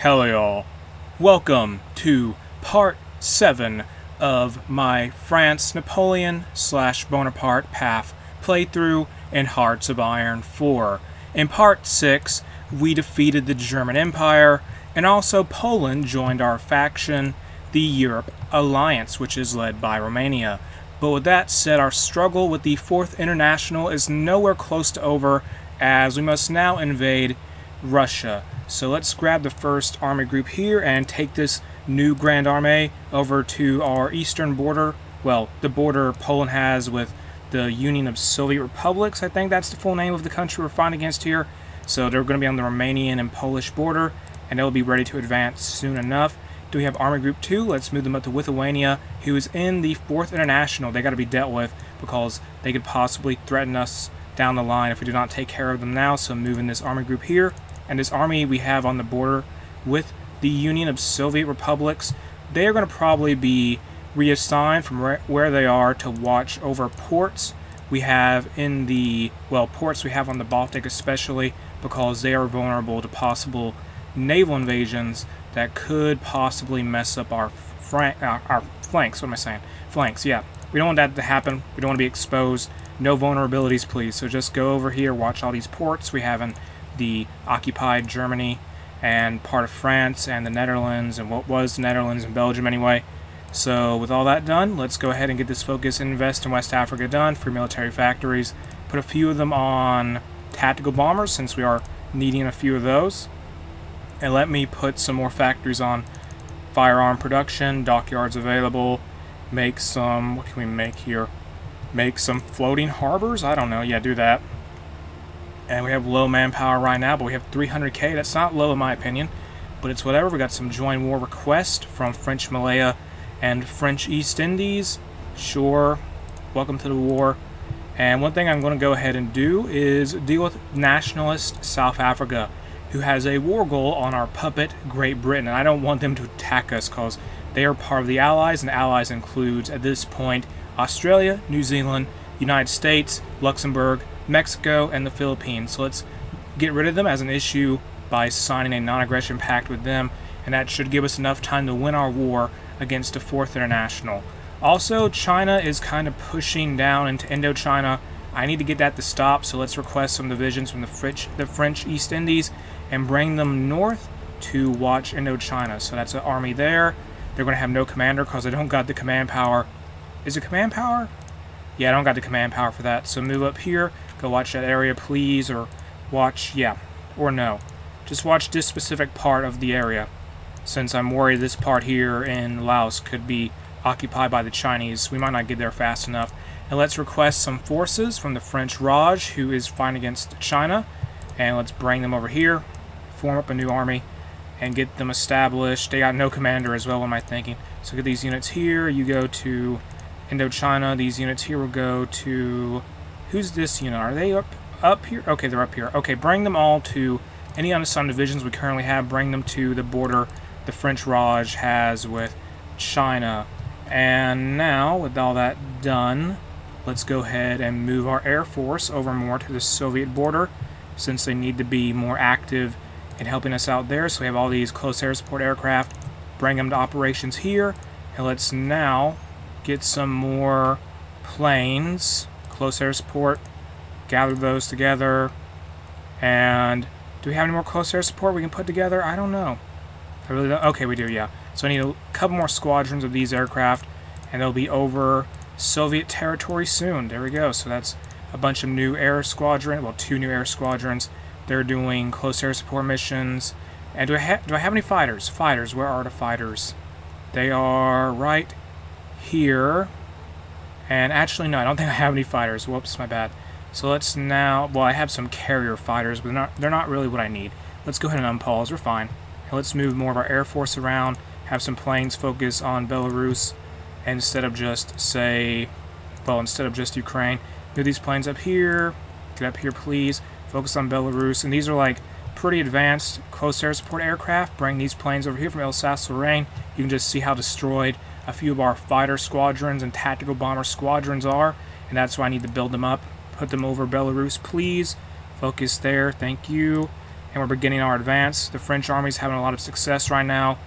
Hello y'all. Welcome to part 7 of my France Napoleon / Bonaparte path playthrough in Hearts of Iron 4. In part 6, we defeated the German Empire, and also Poland joined our faction, the Europe Alliance, which is led by Romania. But with that said, our struggle with the 4th International is nowhere close to over, as we must now invade Russia. So let's grab the first army group here and take this new Grande Armée over to our eastern border. Well, the border Poland has with the Union of Soviet Republics. I think that's the full name of the country we're fighting against here. So they're going to be on the Romanian and Polish border, and they'll be ready to advance soon enough. Do we have Army Group 2? Let's move them up to Lithuania, who is in the 4th International. They got to be dealt with because they could possibly threaten us down the line if we do not take care of them now. So moving this Army Group here. And this army we have on the border with the Union of Soviet Republics, they are going to probably be reassigned from where they are to watch over ports we have in the, ports we have on the Baltic especially, because they are vulnerable to possible naval invasions that could possibly mess up our flanks. What am I saying? Flanks, yeah. We don't want that to happen. We don't want to be exposed. No vulnerabilities, please. So just go over here, watch all these ports we have in the occupied Germany and part of France and the Netherlands and what was the Netherlands and Belgium anyway. So with all that done, let's go ahead and get this focus invest in West Africa done for military factories. Put a few of them on tactical bombers since we are needing a few of those. And let me put some more factories on firearm production, dockyards available, make some, what can we make here? Make some floating harbors? I don't know, yeah, do that. And we have low manpower right now, but we have 300k. That's not low in my opinion, but it's whatever. We got some joint war request from French Malaya and French East Indies. Sure, welcome to the war. And one thing I'm going to go ahead and do is deal with nationalist South Africa, who has a war goal on our puppet Great Britain. And I don't want them to attack us because they are part of the Allies, and Allies includes, at this point, Australia, New Zealand, United States, Luxembourg, Mexico, and the Philippines. So let's get rid of them as an issue by signing a non-aggression pact with them, and that should give us enough time to win our war against the 4th International. Also, China is kind of pushing down into Indochina. I need to get that to stop, so let's request some divisions from the French East Indies and bring them north to watch Indochina. So that's an army there. They're going to have no commander because I don't got the command power. Is it command power? Yeah, I don't got the command power for that. So move up here, go watch that area, please, or watch, yeah, or no. Just watch this specific part of the area, since I'm worried this part here in Laos could be occupied by the Chinese. We might not get there fast enough. And let's request some forces from the French Raj, who is fighting against China, and let's bring them over here, form up a new army, and get them established. They got no commander as well, what am I thinking? So get these units here, you go to Indochina. These units here will go to, who's this unit? Are they up here? Okay, they're up here. Okay, bring them all to any unassigned divisions we currently have. Bring them to the border the French Raj has with China. And now, with all that done, let's go ahead and move our Air Force over more to the Soviet border, since they need to be more active in helping us out there. So we have all these close air support aircraft. Bring them to operations here. And let's now get some more planes, close air support, gather those together. And do we have any more close air support we can put together? I don't know. I really don't. Okay, we do, yeah. So I need a couple more squadrons of these aircraft, and they'll be over Soviet territory soon. There we go. So that's a bunch of new air squadron, well, 2 new air squadrons. They're doing close air support missions. And do I have any fighters? Fighters, where are the fighters? They are right here. And actually, no, I don't think I have any fighters. Whoops, my bad. So let's now, well, I have some carrier fighters, but they're not really what I need. Let's go ahead and unpause. We're fine. And let's move more of our Air Force around, have some planes focus on Belarus instead of just, say, well, instead of just Ukraine. Move these planes up here. Get up here, please. Focus on Belarus. And these are like pretty advanced close air support aircraft. Bring these planes over here from Alsace-Lorraine. You can just see how destroyed a few of our fighter squadrons and tactical bomber squadrons are, and that's why I need to build them up. Put them over Belarus, please. Focus there, thank you. and we're beginning our advance. The French army's having a lot of success right now,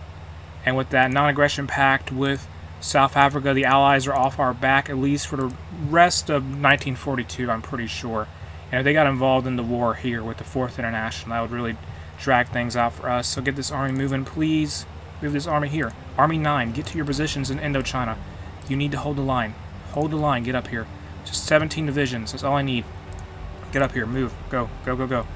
and with that non-aggression pact with South Africa, the Allies are off our back, at least for the rest of 1942, I'm pretty sure. And if they got involved in the war here with the 4th International, that would really drag things out for us. So get this army moving, please. Move this army here. Army 9, get to your positions in Indochina. You need to hold the line. Hold the line, get up here. Just 17 divisions, that's all I need. Get up here, move, go, go, go, go.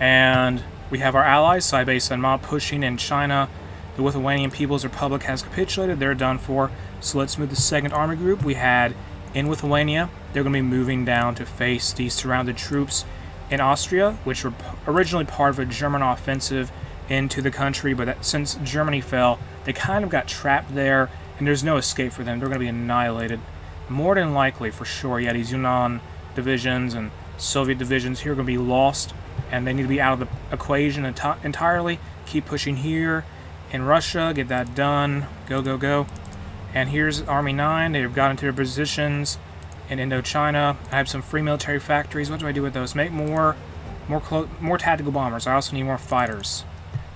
And we have our allies, Saibei Senma, pushing in China. The Lithuanian People's Republic has capitulated, they're done for. So let's move the 2nd Army Group. We had in Lithuania, they're going to be moving down to face the surrounded troops in Austria, which were originally part of a German offensive into the country, but since Germany fell, they kind of got trapped there, and there's no escape for them. They're going to be annihilated. More than likely, for sure. Yeah, these Yunnan divisions and Soviet divisions here are going to be lost, and they need to be out of the equation entirely. Keep pushing here. In Russia, get that done. Go, go, go. And here's Army 9. They've got into their positions in Indochina. I have some free military factories. What do I do with those? Make more tactical bombers. I also need more fighters.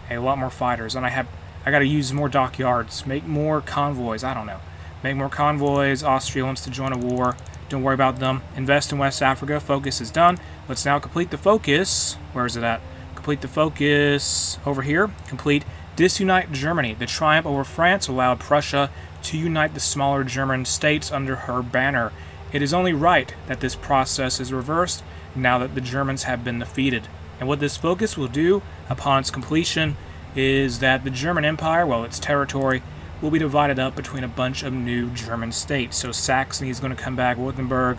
Okay, a lot more fighters. And I got to use more dockyards. Make more convoys. I don't know. Make more convoys. Austria wants to join a war. Don't worry about them. Invest in West Africa. Focus is done. Let's now complete the focus. Where is it at? Complete the focus over here. Complete disunite Germany. The triumph over France allowed Prussia to unite the smaller German states under her banner. It is only right that this process is reversed now that the Germans have been defeated. And what this focus will do upon its completion is that the German Empire, well, its territory, will be divided up between a bunch of new German states. So Saxony is going to come back, Württemberg,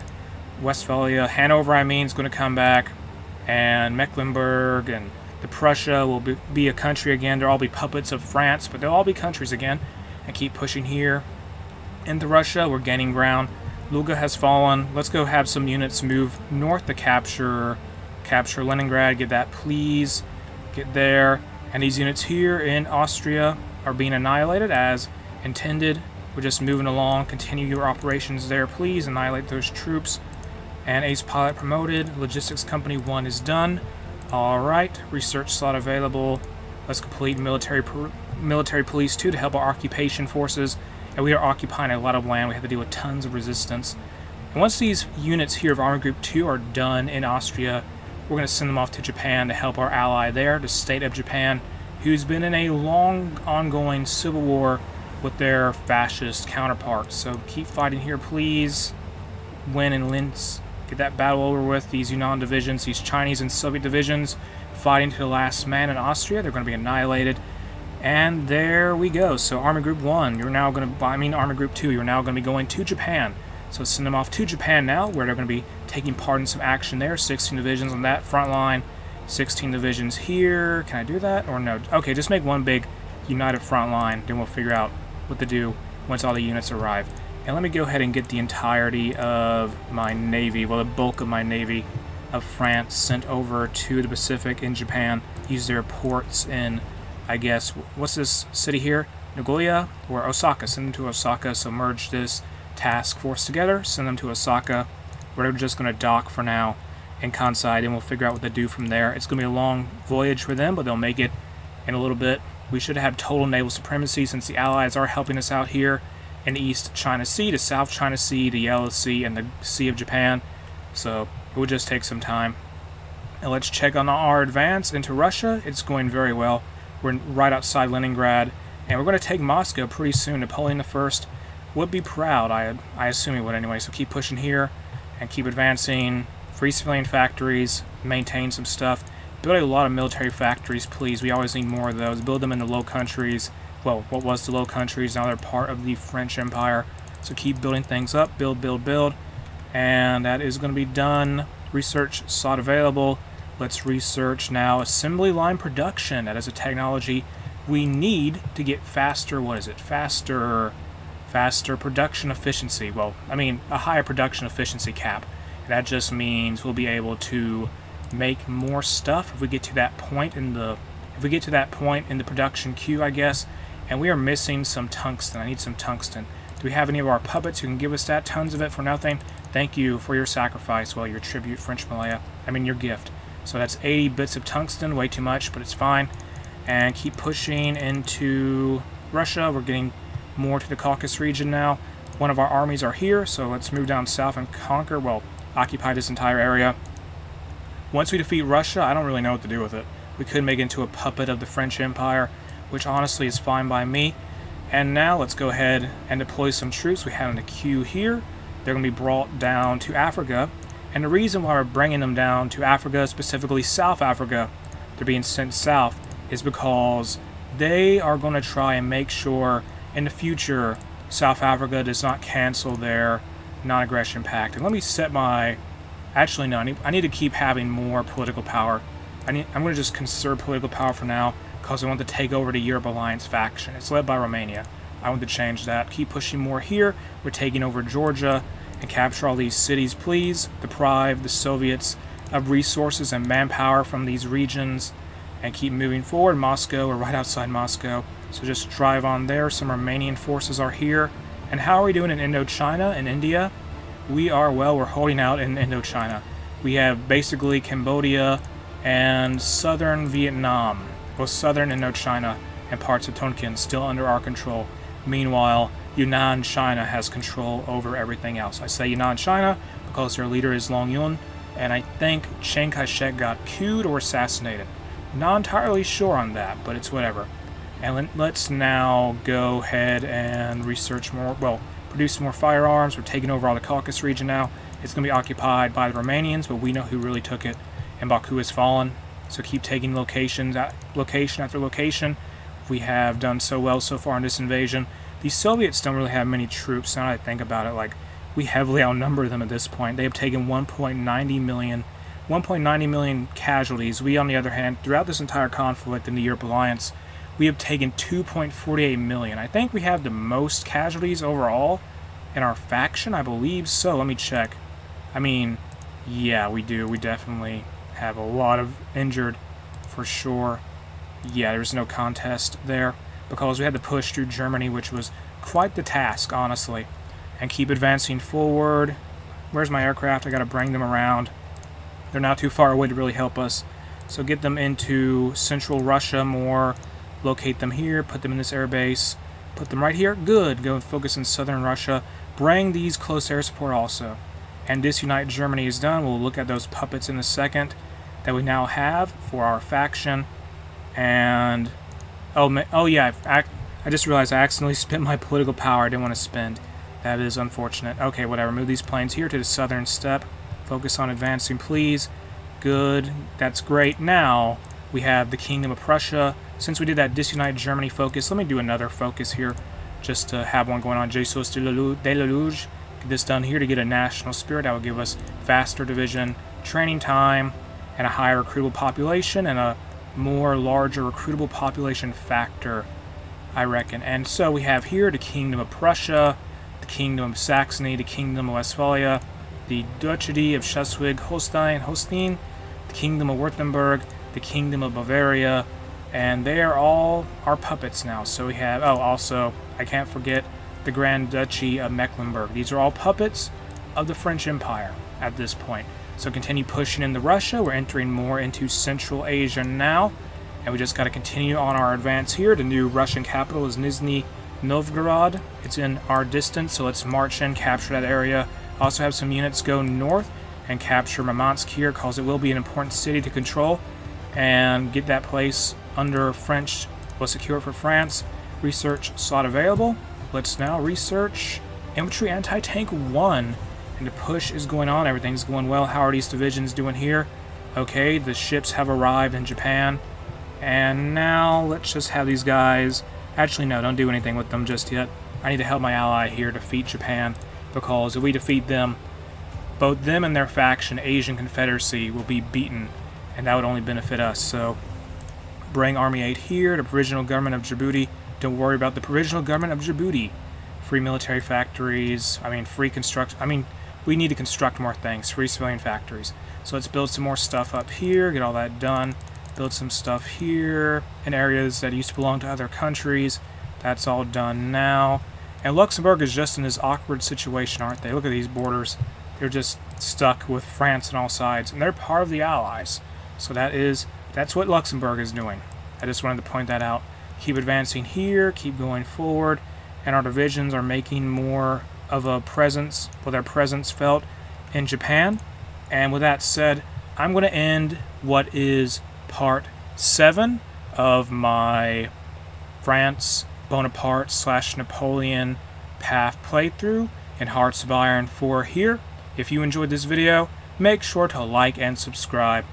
Westphalia, Hanover, is going to come back, and Mecklenburg and the Prussia will be a country again. They'll all be puppets of France, but they'll all be countries again. And keep pushing here. Into Russia, we're gaining ground. Luga has fallen. Let's go have some units move north to capture Leningrad. Get that, please. Get there. And these units here in Austria are being annihilated as intended. We're just moving along. Continue your operations there, please. Annihilate those troops. And ace pilot promoted. Logistics Company 1 is done. Alright, research slot available. Let's complete military police 2 to help our occupation forces. And we are occupying a lot of land. We have to deal with tons of resistance. And once these units here of Army Group 2 are done in Austria, we're going to send them off to Japan to help our ally there, the state of Japan, who's been in a long ongoing civil war with their fascist counterparts. So keep fighting here, please. Win in Linz. Get that battle over with. These Yunnan divisions, these Chinese and Soviet divisions fighting to the last man in Austria. They're going to be annihilated. And there we go. So Army Group 1, you're now going to, Army Group 2, you're now going to be going to Japan. So send them off to Japan now, where they're going to be taking part in some action there. 16 divisions on that front line. 16 divisions here. Can I do that or no? Okay, just make one big united front line. Then we'll figure out what to do once all the units arrive. And let me go ahead and get the entirety of my navy, well, the bulk of my navy of France sent over to the Pacific in Japan. Use their ports in, I guess, what's this city here? Nagoya or Osaka. Send them to Osaka. So merge this task force together. Send them to Osaka. We're just going to dock for now in Kansai, and we'll figure out what to do from there. It's going to be a long voyage for them, but they'll make it in a little bit. We should have total naval supremacy since the Allies are helping us out here in the East China Sea, the South China Sea, the Yellow Sea, and the Sea of Japan. So it would just take some time. And let's check on our advance into Russia. It's going very well. We're right outside Leningrad, and we're going to take Moscow pretty soon. Napoleon I would be proud. I assume he would anyway. So keep pushing here and keep advancing. Free civilian factories, maintain some stuff. Build a lot of military factories, please. We always need more of those. Build them in the Low Countries. Well, what was the Low Countries? Now they're part of the French Empire. So keep building things up. Build, build, build. And that is going to be done. Research slot available. Let's research now assembly line production. That is a technology we need to get faster. What is it? Faster production efficiency. Well, a higher production efficiency cap. That just means we'll be able to make more stuff if we get to that point in the production queue, I guess. And we are missing some tungsten. I need some tungsten. Do we have any of our puppets who can give us that? Tons of it for nothing. Thank you for your sacrifice. Well, your tribute, French Malaya. Your gift. So that's 80 bits of tungsten, way too much, but it's fine. And keep pushing into Russia. We're getting more to the Caucasus region now. One of our armies are here, so let's move down south and conquer, well, occupy this entire area. Once we defeat Russia, I don't really know what to do with it. We could make it into a puppet of the French Empire, which honestly is fine by me. And now let's go ahead and deploy some troops we have in the queue here. They're going to be brought down to Africa. And the reason why we're bringing them down to Africa, specifically South Africa, they're being sent south, is because they are going to try and make sure in the future South Africa does not cancel their non-aggression pact. And let me set my... Actually, no, I need to keep having more political power. I'm going to just conserve political power for now because I want to take over the Europe Alliance faction. It's led by Romania. I want to change that. Keep pushing more here. We're taking over Georgia and capture all these cities, please. Deprive the Soviets of resources and manpower from these regions and keep moving forward. Moscow, we're right outside Moscow, so just drive on there. Some Romanian forces are here. And how are we doing in Indochina and India? We are, well, we're holding out in Indochina. We have basically Cambodia and southern Vietnam, both southern Indochina and parts of Tonkin still under our control. Meanwhile, Yunnan China has control over everything else. I say Yunnan China because their leader is Long Yun, and I think Chiang Kai-shek got couped or assassinated. Not entirely sure on that, but it's whatever. And let's now go ahead and research more, well, produce more firearms. We're taking over all the Caucasus region now. It's going to be occupied by the Romanians, but we know who really took it, and Baku has fallen. So keep taking location after location. We have done so well so far in this invasion. The Soviets don't really have many troops, now that I think about it. Like, we heavily outnumber them at this point. They have taken 1.90 million casualties. We, on the other hand, throughout this entire conflict in the Europe Alliance, we have taken 2.48 million. I think we have the most casualties overall in our faction, I believe so. Let me check. I mean, yeah, we do. We definitely have a lot of injured, for sure. Yeah, there's no contest there, because we had to push through Germany, which was quite the task, honestly. And keep advancing forward. Where's my aircraft? I gotta bring them around. They're not too far away to really help us. So get them into central Russia more. Locate them here, put them in this airbase, put them right here. Good. Go and focus in southern Russia. Bring these close air support also. And disunite Germany is done. We'll look at those puppets in a second that we now have for our faction. And oh yeah, I just realized I accidentally spent my political power I didn't want to spend. That is unfortunate. Okay, whatever. Move these planes here to the southern steppe. Focus on advancing, please. Good. That's great. Now we have the Kingdom of Prussia. Since we did that disunite Germany focus, let me do another focus here just to have one going on. Jesus de la Luge. Get this done here to get a national spirit. That will give us faster division, training time, and a higher recruitable population, and a more larger recruitable population factor, I reckon. And so we have here the Kingdom of Prussia, the Kingdom of Saxony, the Kingdom of Westphalia, the Duchy of Schleswig-holstein, the Kingdom of Württemberg, the Kingdom of Bavaria, and they are all our puppets now. So we have, oh, also, I can't forget the Grand Duchy of Mecklenburg. These are all puppets of the French Empire at this point. So continue pushing into Russia. We're entering more into Central Asia now, and we just got to continue on our advance here. The new Russian capital is Nizhny Novgorod. It's in our distance, so let's march in, capture that area. Also have some units go north and capture Murmansk here, because it will be an important city to control, and get that place under French, well, secure for France. Research slot available. Let's now research Infantry Anti-Tank 1. And the push is going on. Everything's going well. How are these divisions doing here? Okay, the ships have arrived in Japan. And now let's just have these guys... Actually, no, don't do anything with them just yet. I need to help my ally here defeat Japan, because if we defeat them, both them and their faction, Asian Confederacy, will be beaten, and that would only benefit us. So bring Army 8 here, the Provisional Government of Djibouti. Don't worry about the Provisional Government of Djibouti. Free military factories, free construct... we need to construct more things, free civilian factories. So let's build some more stuff up here, get all that done. Build some stuff here in areas that used to belong to other countries. That's all done now. And Luxembourg is just in this awkward situation, aren't they? Look at these borders. They're just stuck with France on all sides, and they're part of the Allies. So that's what Luxembourg is doing. I just wanted to point that out. Keep advancing here, keep going forward, and our divisions are making more of a presence, well, their presence felt in Japan. And with that said, I'm going to end what is part 7 of my France Bonaparte / Napoleon path playthrough in Hearts of Iron 4 here. If you enjoyed this video, make sure to like and subscribe.